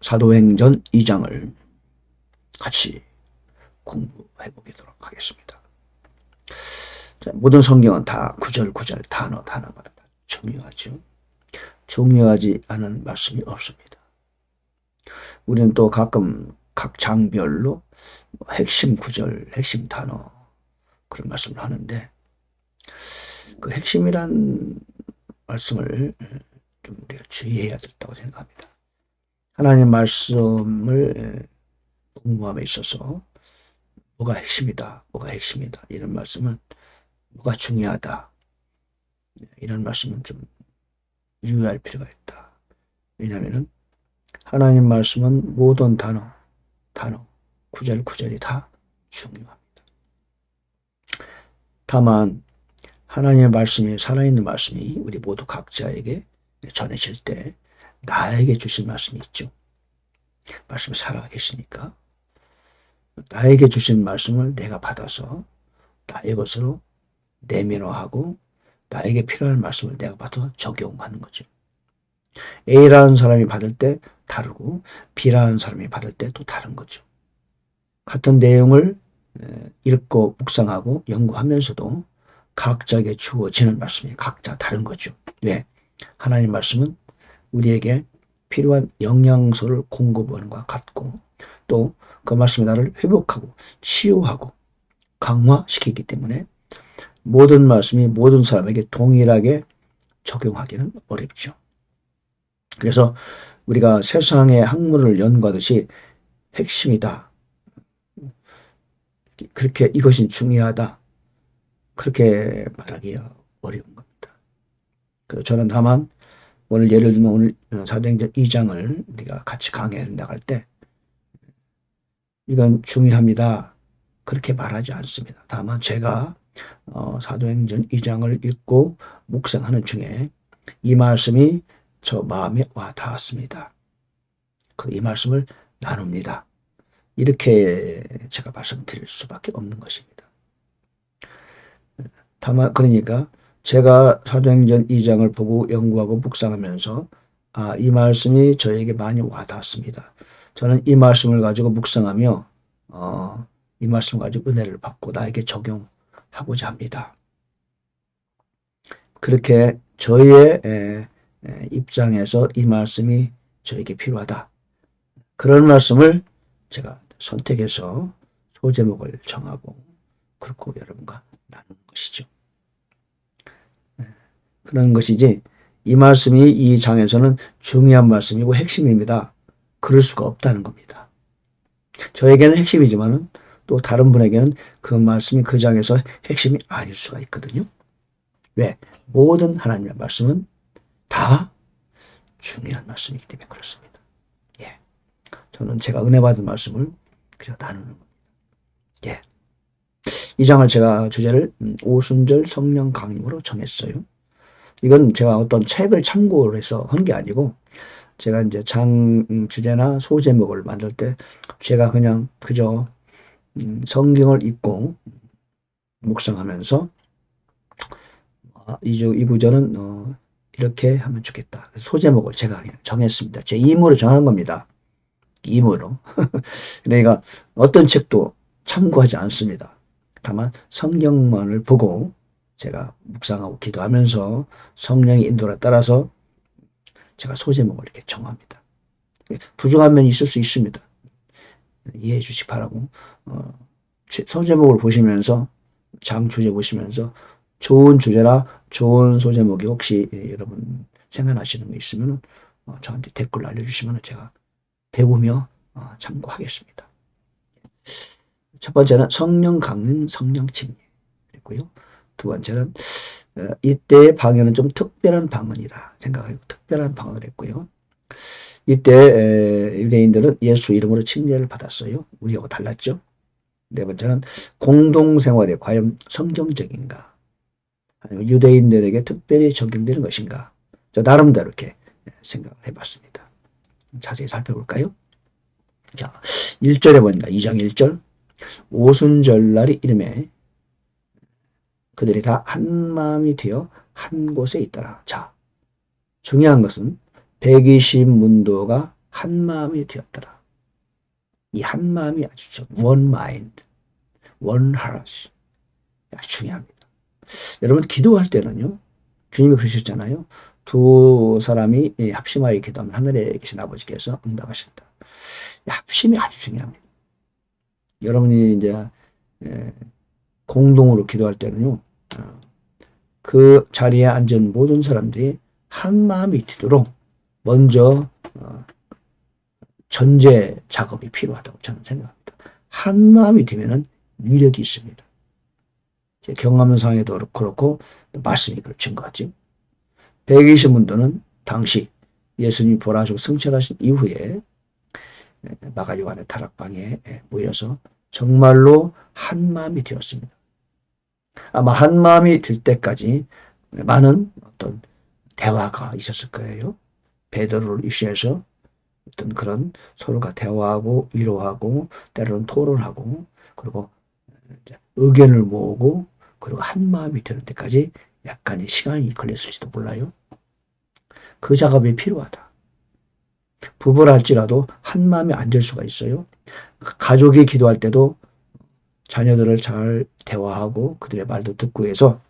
사도행전 2장을 같이 공부해 보도록 하겠습니다. 자, 모든 성경은 다 구절 단어마다 다 중요하죠. 중요하지 않은 말씀이 없습니다. 우리는 또 가끔 각 장별로 핵심 구절, 핵심 단어 그런 말씀을 하는데 그 핵심이란 말씀을 좀 우리가 주의해야 된다고 생각합니다. 하나님 말씀을 공부함에 있어서 뭐가 핵심이다, 이런 말씀은 뭐가 중요하다, 이런 말씀은 좀 유의할 필요가 있다. 왜냐하면 하나님 말씀은 모든 단어, 구절이 다 중요합니다. 다만 하나님의 말씀이 살아있는 말씀이 우리 모두 각자에게 전해질 때 나에게 주신 말씀이 있죠. 말씀이 살아계시니까 나에게 주신 말씀을 내가 받아서 나의 것으로 내면화하고 나에게 필요한 말씀을 내가 받아 적용하는 거죠. A라는 사람이 받을 때 다르고 B라는 사람이 받을 때 또 다른 거죠. 같은 내용을 읽고 묵상하고 연구하면서도 각자에게 주어지는 말씀이 각자 다른 거죠. 왜? 하나님 말씀은 우리에게 필요한 영양소를 공급하는 것과 같고 또 그 말씀이 나를 회복하고 치유하고 강화시키기 때문에 모든 말씀이 모든 사람에게 동일하게 적용하기는 어렵죠. 그래서 우리가 세상의 학문을 연구하듯이 핵심이다, 그렇게 이것이 중요하다, 그렇게 말하기가 어려운 겁니다. 그래서 저는 다만 오늘 예를 들면 오늘 사도행전 2장을 우리가 같이 강의해 나갈 때 이건 중요합니다, 그렇게 말하지 않습니다. 다만 제가 사도행전 2장을 읽고 묵상하는 중에 이 말씀이 저 마음에 와 닿았습니다. 이 말씀을 나눕니다. 이렇게 제가 말씀드릴 수밖에 없는 것입니다. 다만 그러니까 제가 사도행전 2장을 보고 연구하고 묵상하면서 이 말씀이 저에게 많이 와 닿았습니다. 저는 이 말씀을 가지고 묵상하며 이 말씀을 가지고 은혜를 받고 나에게 적용하고자 합니다. 그렇게 저의 입장에서 이 말씀이 저에게 필요하다, 그런 말씀을 제가 선택해서 소제목을 정하고 그렇고 여러분과 나누는 것이죠. 그런 것이지 이 말씀이 이 장에서는 중요한 말씀이고 핵심입니다, 그럴 수가 없다는 겁니다. 저에게는 핵심이지만 또 다른 분에게는 그 말씀이 그 장에서 핵심이 아닐 수가 있거든요. 왜? 모든 하나님의 말씀은 다 중요한 말씀이기 때문에 그렇습니다. 예. 저는 제가 은혜 받은 말씀을 그냥 나누는 겁니다. 예. 이 장을 제가 주제를 오순절 성령 강림으로 정했어요. 이건 제가 어떤 책을 참고를 해서 한 게 아니고 제가 이제 장 주제나 소제목을 만들 때 제가 그냥 그저 성경을 읽고 묵상하면서 이 구절은 이렇게 하면 좋겠다, 소제목을 제가 그냥 정했습니다. 제 임으로 정한 겁니다. 임으로. 그러니까 어떤 책도 참고하지 않습니다. 다만 성경만을 보고 제가 묵상하고 기도하면서 성령의 인도에 따라서 제가 소제목을 이렇게 정합니다. 부족한 면이 있을 수 있습니다. 이해해 주시기 바라고 소제목을 보시면서 장 주제 보시면서 좋은 주제나 좋은 소제목이 혹시 여러분 생각나시는 거 있으면 저한테 댓글 알려주시면 제가 배우며 참고하겠습니다. 첫 번째는 성령 강림, 성령 칭례 그랬고요. 두 번째는 이때의 방언은 좀 특별한 방언이다 생각하고 특별한 방언을 했고요. 이때 유대인들은 예수 이름으로 칭례를 받았어요. 우리하고 달랐죠. 네 번째는 공동생활에 과연 성경적인가, 아니면 유대인들에게 특별히 적용되는 것인가, 저 나름대로 이렇게 생각을 해봤습니다. 자세히 살펴볼까요? 자, 1절에 보니까 2장 1절 오순절날이 이름에 그들이 다 한 마음이 되어 한 곳에 있더라. 자, 중요한 것은 120문도가 한 마음이 되었더라. 이 한 마음이 아주 좋죠. one mind, one heart. 아주 중요합니다. 여러분 기도할 때는요. 주님이 그러셨잖아요. 두 사람이 합심하여 기도하면 하늘에 계신 아버지께서 응답하신다. 합심이 아주 중요합니다. 여러분이 이제 공동으로 기도할 때는요. 그 자리에 앉은 모든 사람들이 한 마음이 되도록 먼저 전제 작업이 필요하다고 저는 생각합니다. 한 마음이 되면은 위력이 있습니다. 경험상에도 그렇고 말씀이 증거하죠. 120문도는 당시 예수님이 부활하시고 승천하신 이후에 마가 요한의 다락방에 모여서 정말로 한 마음이 되었습니다. 아마 한 마음이 될 때까지 많은 어떤 대화가 있었을 거예요. 베드로를 이슈해서 어떤 그런 서로가 대화하고 위로하고 때로는 토론하고 그리고 의견을 모으고 그리고 한 마음이 되는 때까지 약간의 시간이 걸렸을지도 몰라요. 그 작업이 필요하다. 부부라 할지라도 한 마음이 안 될 수가 있어요. 가족이 기도할 때도 자녀들을 잘 대화하고 그들의 말도 듣고 해서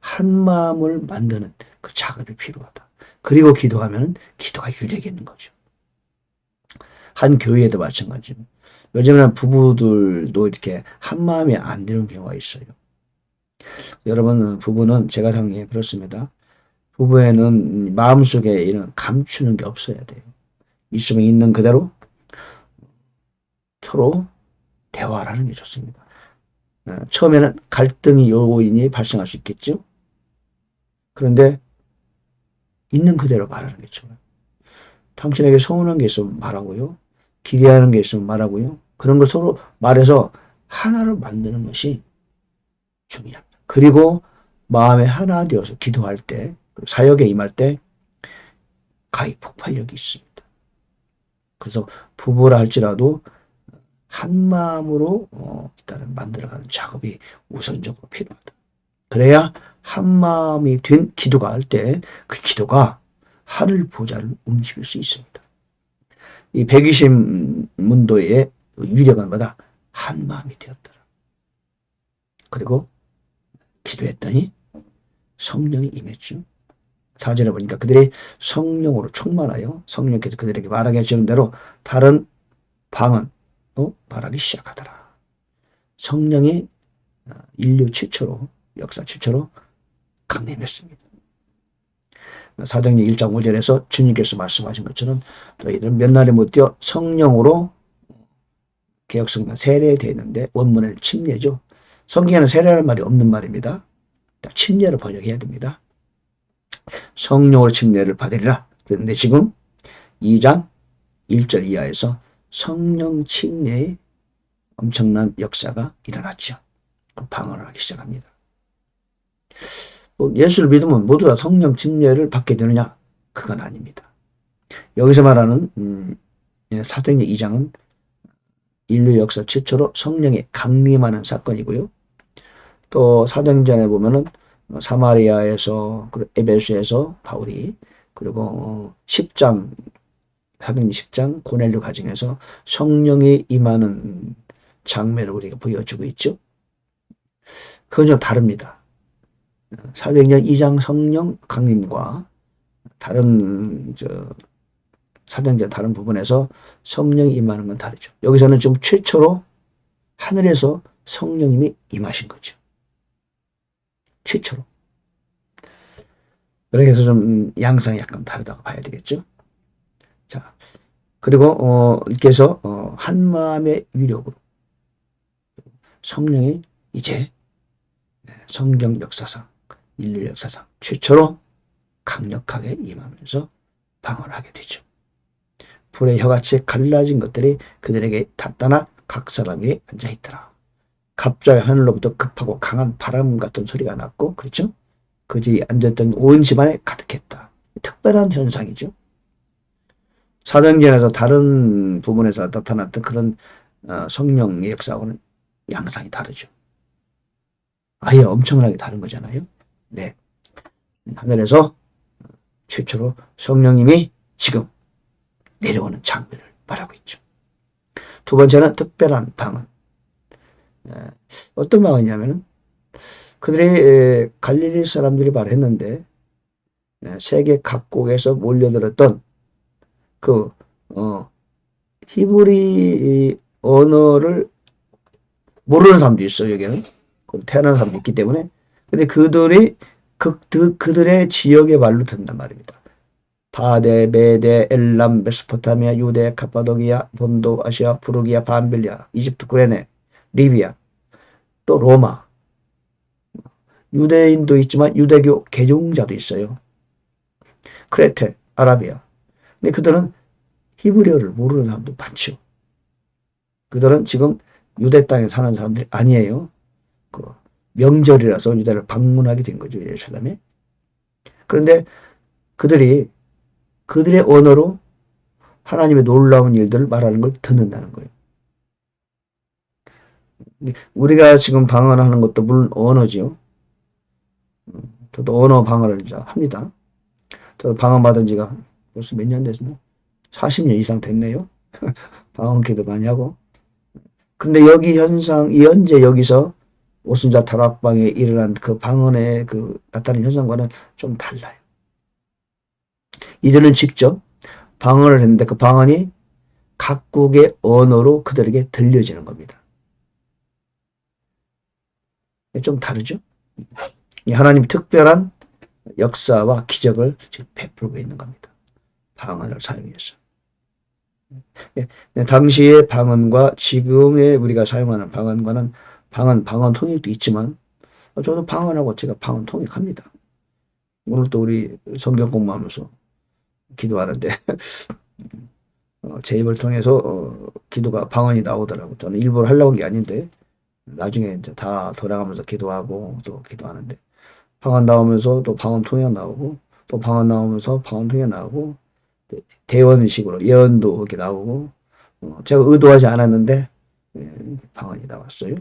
한 마음을 만드는 그 작업이 필요하다. 그리고 기도하면 기도가 유력이 있는 거죠. 한 교회에도 마찬가지로 요즘에는 부부들도 이렇게 한 마음이 안 되는 경우가 있어요. 여러분 부부는 제가 생각에 그렇습니다. 부부에는 마음속에 이런 감추는 게 없어야 돼요. 있으면 있는 그대로 서로 대화를 하는 게 좋습니다. 처음에는 갈등이 요인이 발생할 수 있겠죠. 그런데 있는 그대로 말하는 게 좋아요. 당신에게 서운한 게 있으면 말하고요. 기대하는 게 있으면 말하고요. 그런 걸 서로 말해서 하나를 만드는 것이 중요합니다. 그리고 마음에 하나 되어서 기도할 때, 사역에 임할 때 가히 폭발력이 있습니다. 그래서 부부라 할지라도 한 마음으로 일단은 만들어가는 작업이 우선적으로 필요하다. 그래야 한 마음이 된 기도가 할 때 그 기도가 하늘 보좌를 움직일 수 있습니다. 이 120문도의 유력한 마다 한 마음이 되었더라. 그리고 기도했더니 성령이 임했죠. 4절에 보니까 그들이 성령으로 충만하여 성령께서 그들에게 말하게 해주는 대로 다른 방언 말하기 시작하더라. 성령이 인류 최초로 역사 최초로 강림했습니다. 사도행전 1장 5절에서 주님께서 말씀하신 것처럼 너희들은 몇 날에 못 뛰어 성령으로 개혁성경 세례되어 있는데 원문을 침례죠. 성경에는 세례라는 말이 없는 말입니다. 침례를 번역해야 됩니다. 성령으로 침례를 받으리라. 그런데 지금 2장 1절 이하에서 성령 침례의 엄청난 역사가 일어났죠. 방언을 하기 시작합니다. 예수를 믿으면 모두 다 성령 침례를 받게 되느냐? 그건 아닙니다. 여기서 말하는 사도행전 2장은 인류 역사 최초로 성령이 강림하는 사건이고요. 또 사도행전에 보면은 사마리아에서 에베소에서 바울이 그리고 10장 사도행전 10장 고넬료 가정에서 성령이 임하는 장면을 우리가 보여주고 있죠. 그건 좀 다릅니다. 사도행전 2장 성령 강림과 다른 사도행전 다른 부분에서 성령이 임하는 건 다르죠. 여기서는 좀 최초로 하늘에서 성령님이 임하신 거죠. 최초로. 그래서 좀 양상이 약간 다르다고 봐야 되겠죠. 자, 그리고 이렇게 해서 한 마음의 위력으로 성령이 이제 성경 역사상 인류 역사상 최초로 강력하게 임하면서 방언을 하게 되죠. 불의 혀같이 갈라진 것들이 그들에게 닿다나 각 사람이 앉아있더라. 갑자기 하늘로부터 급하고 강한 바람 같은 소리가 났고 그렇죠? 그들이 앉았던 온 집안에 가득했다. 특별한 현상이죠. 사도행전에서 다른 부분에서 나타났던 그런 성령의 역사하고는 양상이 다르죠. 아예 엄청나게 다른 거잖아요. 네, 하늘에서 최초로 성령님이 지금 내려오는 장면을 말하고 있죠. 두 번째는 특별한 방언. 어떤 방언이냐면은 그들이 갈릴리 사람들이 말했는데 세계 각국에서 몰려들었던 그 히브리 언어를 모르는 사람도 있어요. 여기는 태어난 사람도 있기 때문에. 근데 그들이 그들의 지역의 말로 듣는단 말입니다. 바데, 메데, 엘람, 메소포타미아, 유대, 카파도기아, 본도, 아시아, 부르기아, 반빌리아, 이집트, 구레네, 리비아, 또 로마. 유대인도 있지만 유대교 개종자도 있어요. 크레테, 아라비아. 근데 그들은 히브리어를 모르는 사람도 많죠. 그들은 지금 유대 땅에 사는 사람들이 아니에요. 그 명절이라서 유대를 방문하게 된 거죠. 예루살렘에. 그런데 그들이 그들의 언어로 하나님의 놀라운 일들을 말하는 걸 듣는다는 거예요. 우리가 지금 방언하는 것도 물론 언어지요. 저도 언어 방언을 이제 합니다. 저도 방언 받은 지가 벌써 몇 년 됐나? 40년 이상 됐네요. 방언 기도 많이 하고. 근데 여기 현상, 이 현재 여기서 오순절 다락방에 일어난 그 방언의 그 나타나는 현상과는 좀 달라요. 이들은 직접 방언을 했는데 그 방언이 각국의 언어로 그들에게 들려지는 겁니다. 좀 다르죠? 하나님 특별한 역사와 기적을 지금 베풀고 있는 겁니다. 방언을 사용해서. 당시의 방언과 지금의 우리가 사용하는 방언과는 방언 통역도 있지만 저도 방언하고 제가 방언 통역합니다. 오늘 또 우리 성경 공부하면서 기도하는데 제 입을 통해서 기도가 방언이 나오더라고요. 저는 일부러 하려고 한 게 아닌데 나중에 이제 다 돌아가면서 기도하고 또 기도하는데 방언 나오면서 또 방언 통역 나오고 또 방언 나오면서 방언 통역 나오고 대원식으로 예언도 그렇게 나오고 제가 의도하지 않았는데 방언이 나왔어요.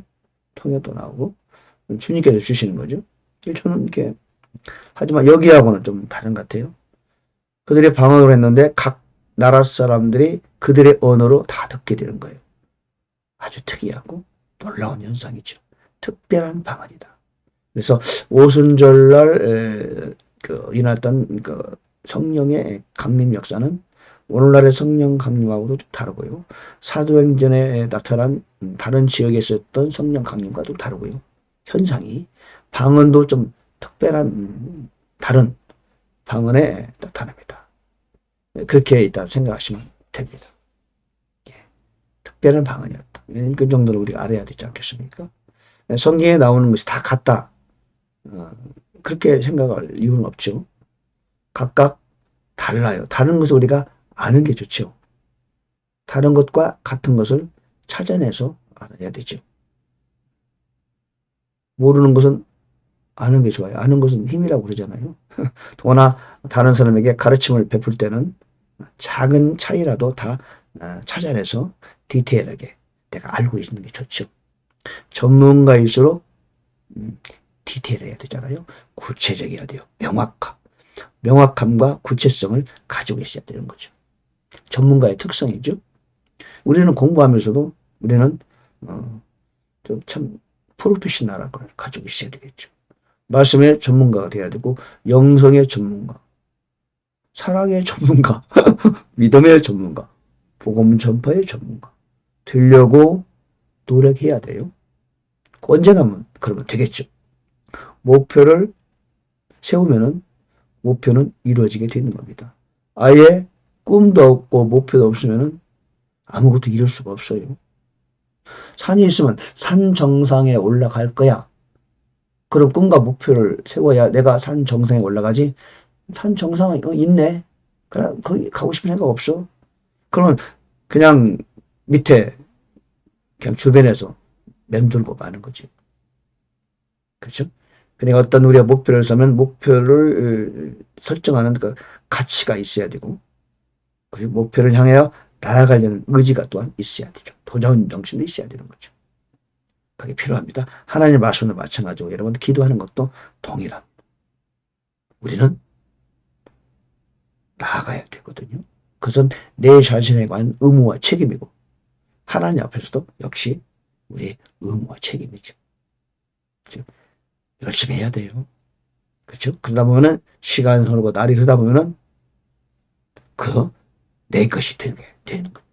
통역도 나오고 주님께서 주시는 거죠. 저는 이렇게 하지만 여기하고는 좀 다른 것 같아요. 그들이 방언을 했는데 각 나라 사람들이 그들의 언어로 다 듣게 되는 거예요. 아주 특이하고 놀라운 현상이죠. 특별한 방언이다. 그래서 오순절날 일어났던 그 성령의 강림 역사는 오늘날의 성령 강림하고도 좀 다르고요. 사도행전에 나타난 다른 지역에 있었던 성령 강림과도 다르고요. 현상이 방언도 좀 특별한 다른 방언에 나타납니다. 그렇게 있다고 생각하시면 됩니다. 특별한 방언이었다. 그 정도로 우리가 알아야 되지 않겠습니까? 성경에 나오는 것이 다 같다. 그렇게 생각할 이유는 없죠. 각각 달라요. 다른 것을 우리가 아는 게 좋죠. 다른 것과 같은 것을 찾아내서 알아야 되죠. 모르는 것은 아는 게 좋아요. 아는 것은 힘이라고 그러잖아요. 또나 다른 사람에게 가르침을 베풀 때는 작은 차이라도 다 찾아내서 디테일하게 내가 알고 있는 게 좋죠. 전문가일수록 디테일해야 되잖아요. 구체적이어야 돼요. 명확함과 구체성을 가지고 있어야 되는 거죠. 전문가의 특성이죠. 우리는 공부하면서도 우리는 참 프로페셔널한 걸 가지고 있어야 되겠죠. 말씀의 전문가가 돼야 되고 영성의 전문가, 사랑의 전문가, 믿음의 전문가, 복음 전파의 전문가 되려고 노력해야 돼요. 언젠가는 그러면 되겠죠. 목표를 세우면은 목표는 이루어지게 되는 겁니다. 아예 꿈도 없고 목표도 없으면은 아무것도 이룰 수가 없어요. 산이 있으면 산 정상에 올라갈 거야. 그럼 꿈과 목표를 세워야 내가 산 정상에 올라가지. 산 정상에 있네. 그래 거기 가고 싶은 생각 없어. 그러면 그냥 밑에 그냥 주변에서 맴돌고 마는 거지. 그렇죠? 그러니까 어떤 우리가 목표를 세우면 목표를 설정하는 그 가치가 있어야 되고 그리고 목표를 향하여 나아가려는 의지가 또한 있어야 되죠. 도전 정신도 있어야 되는 거죠. 그게 필요합니다. 하나님의 말씀도 마찬가지고 여러분 기도하는 것도 동일합니다. 우리는 나아가야 되거든요. 그것은 내 자신에 관한 의무와 책임이고 하나님 앞에서도 역시 우리의 의무와 책임이죠. 그렇죠? 열심히 해야 돼요. 그렇죠? 그러다 보면은 시간이 흐르고 날이 흐르다 보면은 내 것이 되는 겁니다.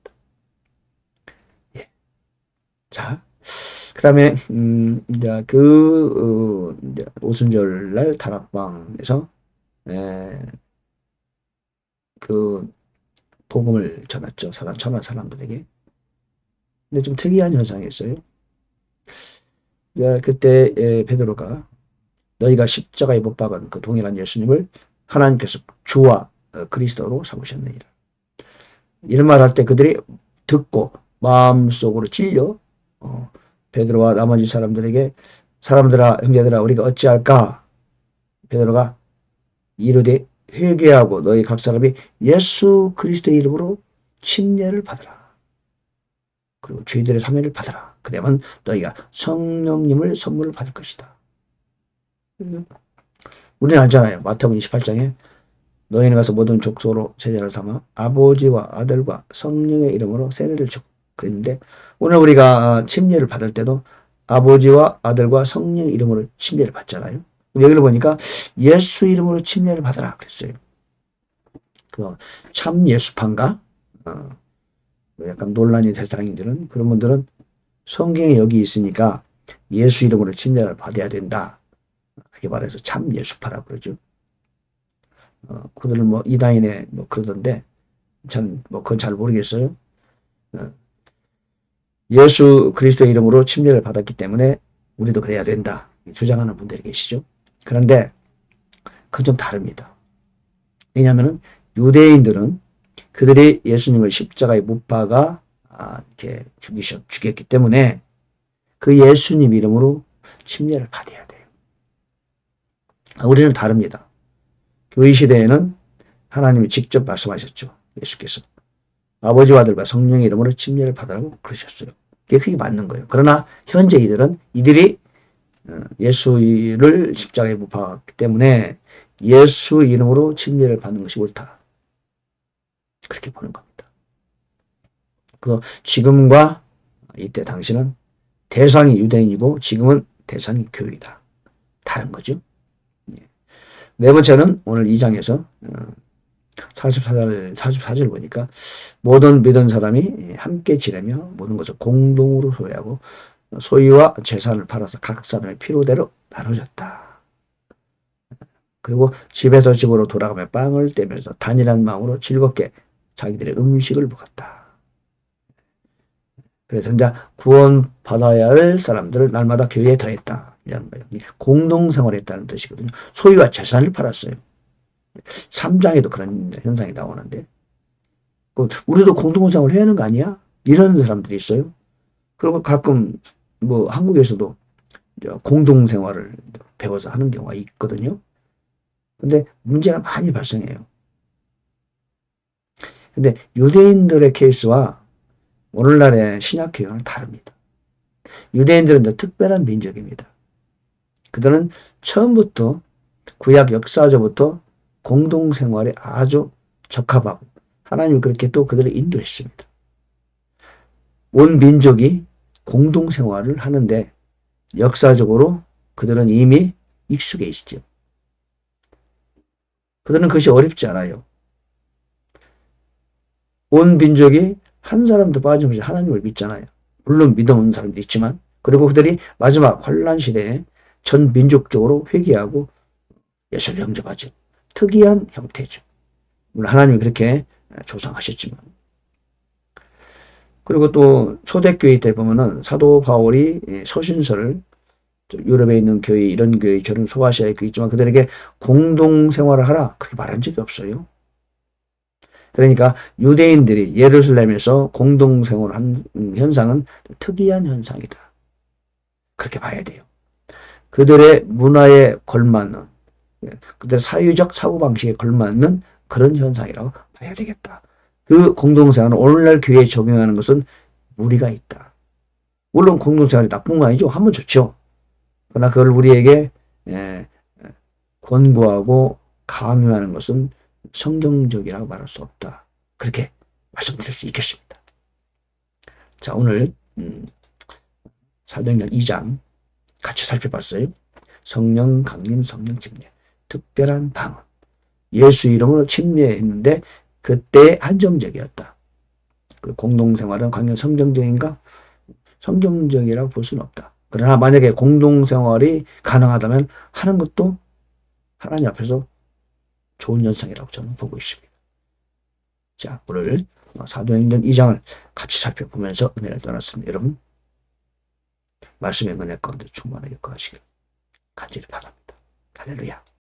예. 자, 그 다음에 이제 이제 오순절 날 다락방에서 그 복음을 전했죠. 천하 사람들에게. 근데 좀 특이한 현상이 있어요. 그때 베드로가 너희가 십자가에 못 박은 그 동일한 예수님을 하나님께서 주와 그리스도로 삼으셨느니라. 이런 말 할 때 그들이 듣고 마음속으로 찔려 베드로와 나머지 사람들에게 사람들아 형제들아 우리가 어찌할까? 베드로가 이르되 회개하고 너희 각 사람이 예수 그리스도의 이름으로 침례를 받으라. 그리고 죄들의 사면을 받으라. 그러면 너희가 성령님을 선물을 받을 것이다. 우리는 알잖아요. 마태복음 28장에 너희는 가서 모든 족속으로 제자를 삼아 아버지와 아들과 성령의 이름으로 세례를 주고 그랬는데 오늘 우리가 침례를 받을 때도 아버지와 아들과 성령의 이름으로 침례를 받잖아요. 여기를 보니까 예수 이름으로 침례를 받으라 그랬어요. 참 예수파인가? 약간 논란의 대상인들은 그런 분들은 성경에 여기 있으니까 예수 이름으로 침례를 받아야 된다. 그렇게 말해서 참 예수파라고 그러죠. 그들은 이단이네 그러던데 그건 잘 모르겠어요. 예수 그리스도의 이름으로 침례를 받았기 때문에 우리도 그래야 된다. 주장하는 분들이 계시죠. 그런데 그건 좀 다릅니다. 왜냐하면 유대인들은 그들이 예수님을 십자가에 못 박아 이렇게 죽였기 때문에 그 예수님 이름으로 침례를 받아야 돼요. 우리는 다릅니다. 교회 시대에는 하나님이 직접 말씀하셨죠. 예수께서 아버지와 아들과 성령의 이름으로 침례를 받으라고 그러셨어요. 그게 맞는 거예요. 그러나 현재 이들이 예수를 십자가에 못 박았기 때문에 예수 이름으로 침례를 받는 것이 옳다. 그렇게 보는 겁니다. 지금과 이때 당시는 대상이 유대인이고 지금은 대상이 교회이다. 다른 거죠. 네 번째는 오늘 2장에서 44절 보니까 모든 믿은 사람이 함께 지내며 모든 것을 공동으로 소유하고 소유와 재산을 팔아서 각 사람의 필요대로 나눠줬다. 그리고 집에서 집으로 돌아가며 빵을 떼면서 단일한 마음으로 즐겁게 자기들의 음식을 먹었다. 그래서 이제 구원받아야 할 사람들을 날마다 교회에 더했다. 이라는 거예요. 공동생활했다는 뜻이거든요. 소유와 재산을 팔았어요. 3장에도 그런 현상이 나오는데 우리도 공동생활 해야 하는 거 아니야? 이런 사람들이 있어요. 그리고 가끔 한국에서도 공동생활을 배워서 하는 경우가 있거든요. 근데 문제가 많이 발생해요. 근데 유대인들의 케이스와 오늘날의 신약교회는 다릅니다. 유대인들은 특별한 민족입니다. 그들은 처음부터 구약 역사서부터 공동생활에 아주 적합하고 하나님이 그렇게 또 그들을 인도했습니다. 온 민족이 공동생활을 하는데 역사적으로 그들은 이미 익숙해 있죠. 그들은 그것이 어렵지 않아요. 온 민족이 한 사람도 빠짐없이 하나님을 믿잖아요. 물론 믿어온 사람도 있지만 그리고 그들이 마지막 환란 시대에 전 민족적으로 회개하고 예수를 영접하죠. 특이한 형태죠. 물론 하나님이 그렇게 조성하셨지만. 그리고 또 초대교회 때 보면은 사도 바울이 서신서를 유럽에 있는 교회, 이런 교회, 저런 소아시아에 있지만 그들에게 공동생활을 하라 그렇게 말한 적이 없어요. 그러니까 유대인들이 예루살렘에서 공동생활한 현상은 특이한 현상이다. 그렇게 봐야 돼요. 그들의 문화에 걸맞는, 그들의 사회적 사고방식에 걸맞는 그런 현상이라고 봐야 되겠다. 그 공동생활은 오늘날 교회에 적용하는 것은 무리가 있다. 물론 공동생활이 나쁜 거 아니죠. 하면 좋죠. 그러나 그걸 우리에게 권고하고 강요하는 것은 성경적이라고 말할 수 없다. 그렇게 말씀드릴 수 있겠습니다. 자, 오늘 사도행전 2장 같이 살펴봤어요. 성령 강림, 성령 침례, 특별한 방언. 예수 이름으로 침례했는데 그때 한정적이었다. 그 공동생활은 과연 성경적인가? 성경적이라고 볼 수는 없다. 그러나 만약에 공동생활이 가능하다면 하는 것도 하나님 앞에서 좋은 현상이라고 저는 보고 있습니다. 자, 오늘 사도행전 2장을 같이 살펴보면서 은혜를 나눴습니다. 여러분, 말씀의 은혜 가운데 충만하게 거하시길 간절히 바랍니다. 할렐루야.